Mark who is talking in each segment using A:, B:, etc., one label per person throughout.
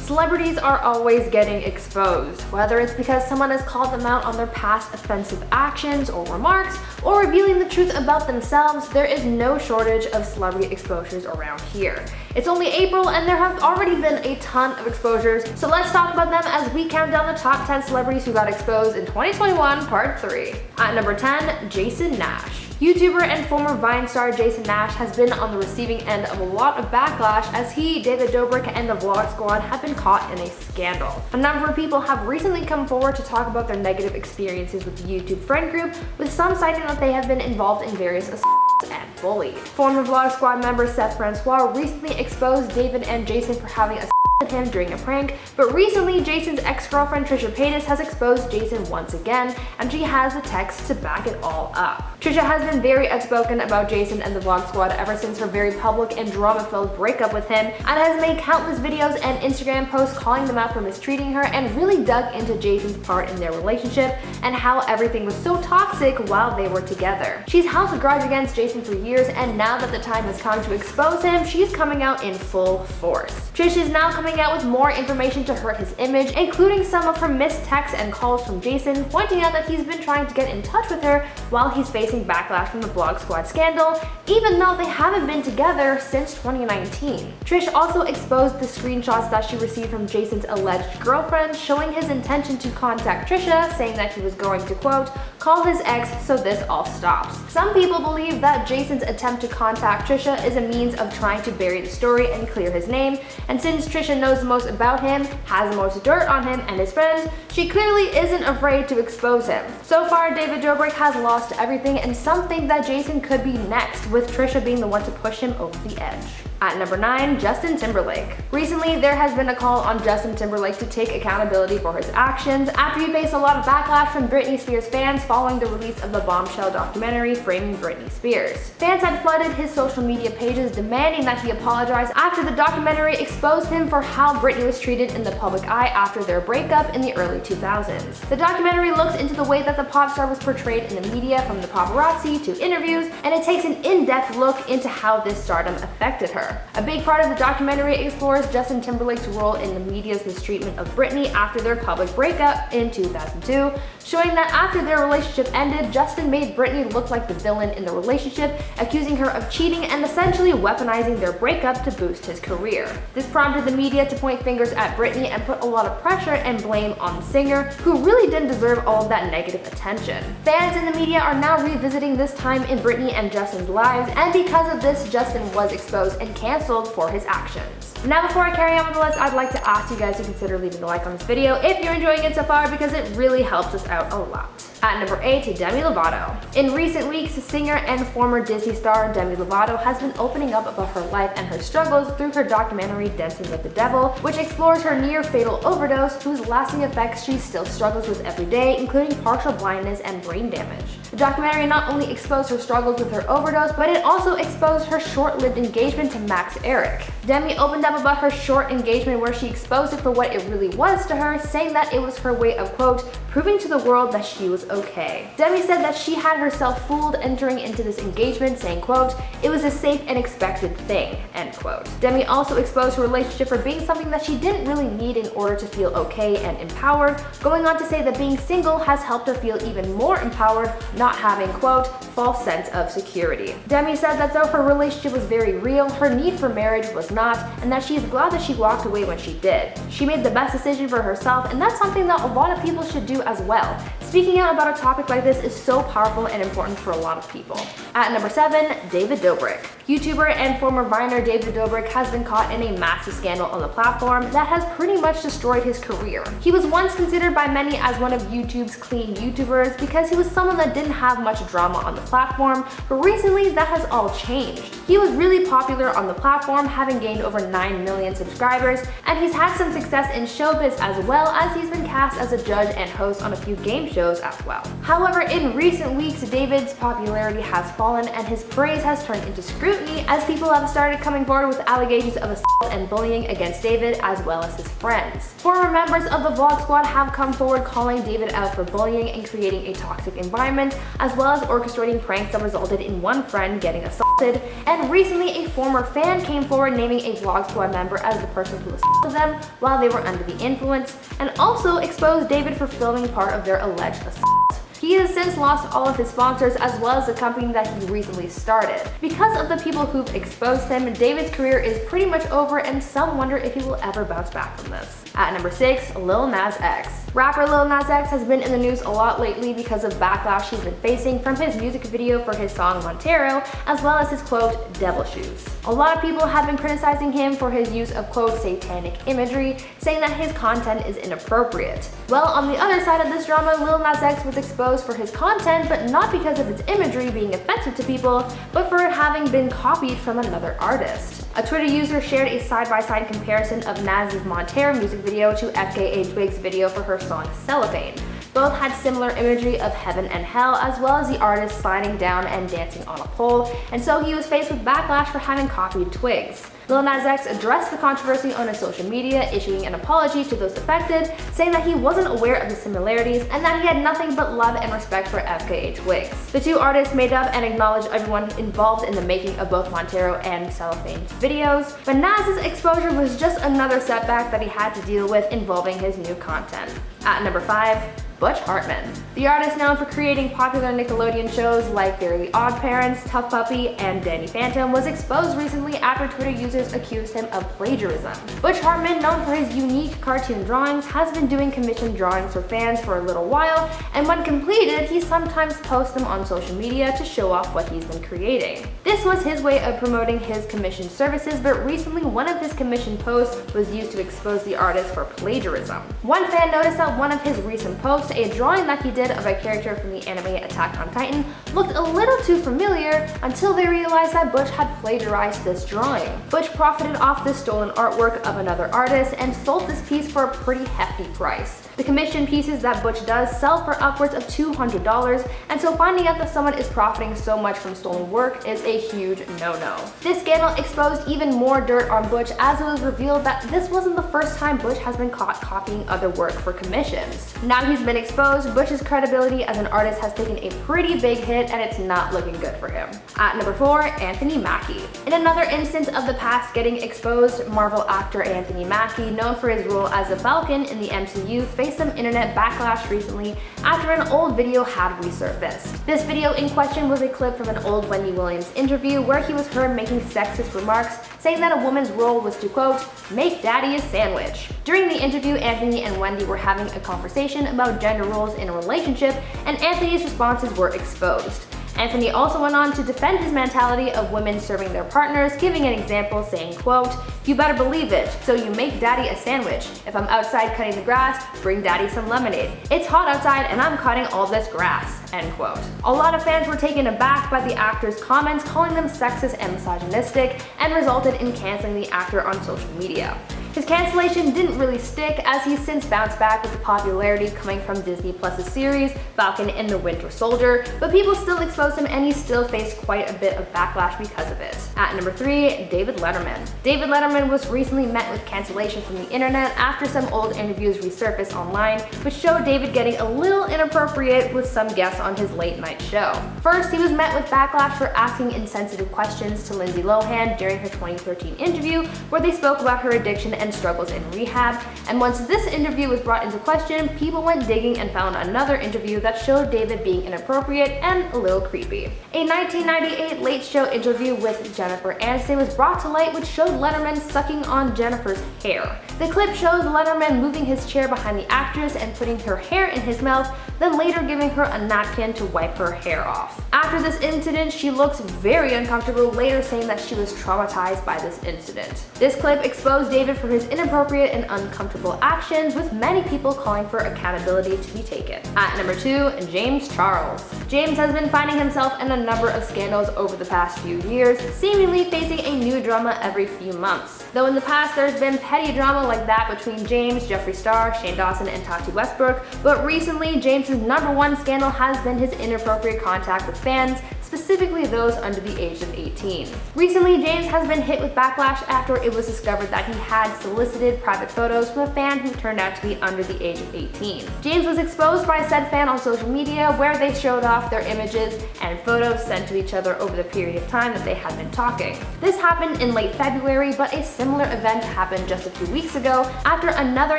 A: Celebrities are always getting exposed, whether it's because someone has called them out on their past offensive actions or remarks, or revealing the truth about themselves. There is no shortage of celebrity exposures around here. It's only April and there have already been a ton of exposures, so let's talk about them as we count down the top 10 celebrities who got exposed in 2021 Part 3. At number 10, Jason Nash. YouTuber and former Vine star Jason Nash has been on the receiving end of a lot of backlash as he, David Dobrik, and the Vlog Squad have been caught in a scandal. A number of people have recently come forward to talk about their negative experiences with the YouTube friend group, with some citing that they have been involved in various assaults and bullied. Former Vlog Squad member Seth Francois recently exposed David and Jason for having a with him during a prank, but recently Jason's ex-girlfriend Trisha Paytas has exposed Jason once again, and she has the text to back it all up. Trisha has been very outspoken about Jason and the Vlog Squad ever since her very public and drama-filled breakup with him, and has made countless videos and Instagram posts calling them out for mistreating her, and really dug into Jason's part in their relationship and how everything was so toxic while they were together. She's held a grudge against Jason for years, and now that the time has come to expose him, she's coming out in full force. Trish is now coming out with more information to hurt his image, including some of her missed texts and calls from Jason, pointing out that he's been trying to get in touch with her while he's facing backlash from the Vlog Squad scandal, even though they haven't been together since 2019. Trish also exposed the screenshots that she received from Jason's alleged girlfriend, showing his intention to contact Trisha, saying that he was going to, quote, call his ex so this all stops. Some people believe that Jason's attempt to contact Trisha is a means of trying to bury the story and clear his name, and since Trisha knows the most about him, has the most dirt on him and his friends, she clearly isn't afraid to expose him. So far, David Dobrik has lost everything, and some think that Jason could be next, with Trisha being the one to push him over the edge. At number 9, Justin Timberlake. Recently, there has been a call on Justin Timberlake to take accountability for his actions after he faced a lot of backlash from Britney Spears fans following the release of the bombshell documentary Framing Britney Spears. Fans had flooded his social media pages demanding that he apologize after the documentary exposed him for how Britney was treated in the public eye after their breakup in the early 2000s. The documentary looks into the way that the pop star was portrayed in the media, from the paparazzi to interviews, and it takes an in-depth look into how this stardom affected her. A big part of the documentary explores Justin Timberlake's role in the media's mistreatment of Britney after their public breakup in 2002, showing that after their relationship ended, Justin made Britney look like the villain in the relationship, accusing her of cheating and essentially weaponizing their breakup to boost his career. This prompted the media to point fingers at Britney and put a lot of pressure and blame on the singer, who really didn't deserve all of that negative attention. Fans in the media are now revisiting this time in Britney and Justin's lives, and because of this, Justin was exposed and canceled for his actions. Now, before I carry on with the list, I'd like to ask you guys to consider leaving a like on this video if you're enjoying it so far, because it really helps us out a lot. At number 8, Demi Lovato. In recent weeks, singer and former Disney star Demi Lovato has been opening up about her life and her struggles through her documentary Dancing with the Devil, which explores her near-fatal overdose, whose lasting effects she still struggles with every day, including partial blindness and brain damage. The documentary not only exposed her struggles with her overdose, but it also exposed her short-lived engagement to Max Eric. Demi opened up about her short engagement, where she exposed it for what it really was to her, saying that it was her way of, quote, proving to the world that she was okay. Demi said that she had herself fooled entering into this engagement, saying, quote, it was a safe and expected thing, end quote. Demi also exposed her relationship for being something that she didn't really need in order to feel okay and empowered, going on to say that being single has helped her feel even more empowered, not having, quote, false sense of security. Demi said that though her relationship was very real, her need for marriage was not, and that she is glad that she walked away when she did. She made the best decision for herself, and that's something that a lot of people should do as well. Speaking out about a topic like this is so powerful and important for a lot of people. At number 7, David Dobrik. YouTuber and former Viner David Dobrik has been caught in a massive scandal on the platform that has pretty much destroyed his career. He was once considered by many as one of YouTube's clean YouTubers because he was someone that didn't have much drama on the platform, but recently that has all changed. He was really popular on the platform, having gained over 9 million subscribers, and he's had some success in showbiz as well, as he's been cast as a judge and host on a few game shows as well. However, in recent weeks, David's popularity has fallen and his praise has turned into scrutiny, as people have started coming forward with allegations of assault and bullying against David as well as his friends. Former members of the Vlog Squad have come forward calling David out for bullying and creating a toxic environment, as well as orchestrating pranks that resulted in one friend getting assaulted. And recently, a former fan came forward naming a Vlog Squad member as the person who assaulted them while they were under the influence, and also exposed David for filming part of their alleged assault. He has since lost all of his sponsors as well as the company that he recently started. Because of the people who've exposed him, David's career is pretty much over, and some wonder if he will ever bounce back from this. At number 6, Lil Nas X. Rapper Lil Nas X has been in the news a lot lately because of backlash he's been facing from his music video for his song Montero, as well as his quote, devil shoes. A lot of people have been criticizing him for his use of quote, satanic imagery, saying that his content is inappropriate. Well, on the other side of this drama, Lil Nas X was exposed for his content, but not because of its imagery being offensive to people, but for it having been copied from another artist. A Twitter user shared a side-by-side comparison of Nas's Montero music video to FKA Twigs' video for her song Celebs. Both had similar imagery of heaven and hell, as well as the artist sliding down and dancing on a pole, and so he was faced with backlash for having copied Twigs. Lil Nas X addressed the controversy on his social media, issuing an apology to those affected, saying that he wasn't aware of the similarities and that he had nothing but love and respect for FKA Twigs. The two artists made up and acknowledged everyone involved in the making of both Montero and Celebs videos, but Nas's exposure was just another setback that he had to deal with involving his new content. At number 5, Butch Hartman. The artist known for creating popular Nickelodeon shows like Fairly Odd Parents, Tough Puppy, and Danny Phantom was exposed recently after Twitter users accused him of plagiarism. Butch Hartman, known for his unique cartoon drawings, has been doing commissioned drawings for fans for a little while, and when completed, he sometimes posts them on social media to show off what he's been creating. This was his way of promoting his commissioned services, but recently one of his commissioned posts was used to expose the artist for plagiarism. One fan noticed that one of his recent posts, a drawing that he did of a character from the anime Attack on Titan, looked a little too familiar until they realized that Butch had plagiarized this drawing. Butch profited off this stolen artwork of another artist and sold this piece for a pretty hefty price. The commissioned pieces that Butch does sell for upwards of $200, and so finding out that someone is profiting so much from stolen work is a huge no-no. This scandal exposed even more dirt on Butch, as it was revealed that this wasn't the first time Butch has been caught copying other work for commissions. Now he's been exposed, Butch's credibility as an artist has taken a pretty big hit, and it's not looking good for him. At number 4, Anthony Mackie. In another instance of the past getting exposed, Marvel actor Anthony Mackie, known for his role as the Falcon in the MCU, faced some internet backlash recently after an old video had resurfaced. This video in question was a clip from an old Wendy Williams interview where he was heard making sexist remarks, saying that a woman's role was to, quote, make daddy a sandwich. During the interview, Anthony and Wendy were having a conversation about gender roles in a relationship, and Anthony's responses were exposed. Anthony also went on to defend his mentality of women serving their partners, giving an example saying, quote, you better believe it, so you make daddy a sandwich. If I'm outside cutting the grass, bring daddy some lemonade. It's hot outside and I'm cutting all this grass, end quote. A lot of fans were taken aback by the actor's comments, calling them sexist and misogynistic, and resulted in canceling the actor on social media. His cancellation didn't really stick, as he's since bounced back with the popularity coming from Disney Plus's series Falcon and the Winter Soldier, but people still exposed him and he still faced quite a bit of backlash because of it. At number 3, David Letterman. David Letterman was recently met with cancellation from the internet after some old interviews resurfaced online, which showed David getting a little inappropriate with some guests on his late night show. First, he was met with backlash for asking insensitive questions to Lindsay Lohan during her 2013 interview, where they spoke about her addiction and struggles in rehab, and once this interview was brought into question, people went digging and found another interview that showed David being inappropriate and a little creepy. A 1998 Late Show interview with Jennifer Aniston was brought to light, which showed Letterman sucking on Jennifer's hair. The clip shows Letterman moving his chair behind the actress and putting her hair in his mouth, then later giving her a napkin to wipe her hair off. After this incident, she looks very uncomfortable, later saying that she was traumatized by this incident. This clip exposed David for his inappropriate and uncomfortable actions, with many people calling for accountability to be taken. At number 2, James Charles. James has been finding himself in a number of scandals over the past few years, seemingly facing a new drama every few months. Though in the past there's been petty drama like that between James, Jeffree Star, Shane Dawson, and Tati Westbrook, but recently James's number one scandal has been his inappropriate contact with fans, specifically those under the age of 18. Recently, James has been hit with backlash after it was discovered that he had solicited private photos from a fan who turned out to be under the age of 18. James was exposed by said fan on social media where they showed off their images and photos sent to each other over the period of time that they had been talking. This happened in late February, but a similar event happened just a few weeks ago after another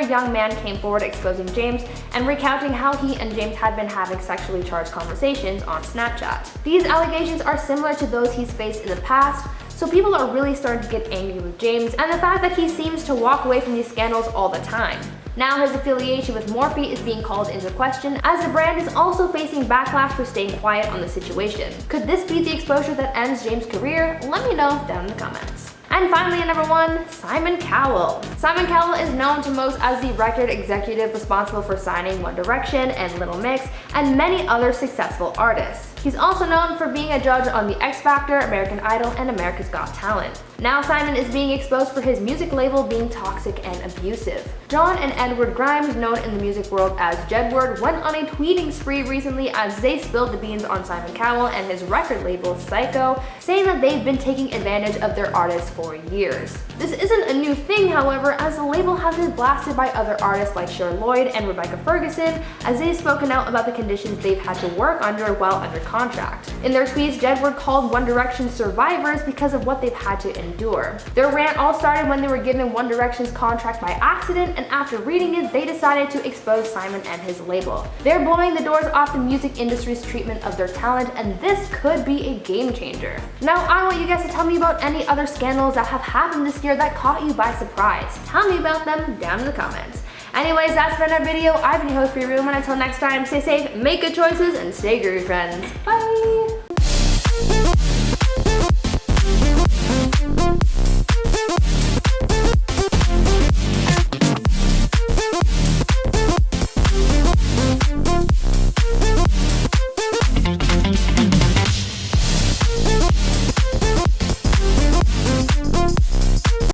A: young man came forward exposing James and recounting how he and James had been having sexually charged conversations on Snapchat. These allegations are similar to those he's faced in the past, so people are really starting to get angry with James and the fact that he seems to walk away from these scandals all the time. Now his affiliation with Morphe is being called into question, as the brand is also facing backlash for staying quiet on the situation. Could this be the exposure that ends James' career? Let me know down in the comments. And finally, at number 1, Simon Cowell. Simon Cowell is known to most as the record executive responsible for signing One Direction and Little Mix and many other successful artists. He's also known for being a judge on The X Factor, American Idol, and America's Got Talent. Now Simon is being exposed for his music label being toxic and abusive. John and Edward Grimes, known in the music world as Jedward, went on a tweeting spree recently as they spilled the beans on Simon Cowell and his record label Psycho, saying that they've been taking advantage of their artists for years. This isn't a new thing, however, as the label has been blasted by other artists like Cher Lloyd and Rebecca Ferguson, as they've spoken out about the conditions they've had to work under while under contract. In their tweets, Jedward called One Direction survivors because of what they've had to endure. Their rant all started when they were given One Direction's contract by accident, and after reading it, they decided to expose Simon and his label. They're blowing the doors off the music industry's treatment of their talent, and this could be a game changer. Now, I want you guys to tell me about any other scandals that have happened this year that caught you by surprise. Tell me about them down in the comments. Anyways, that's been our video. I've been your host, Free Room, and until next time, stay safe, make good choices, and stay groovy, friends. Bye!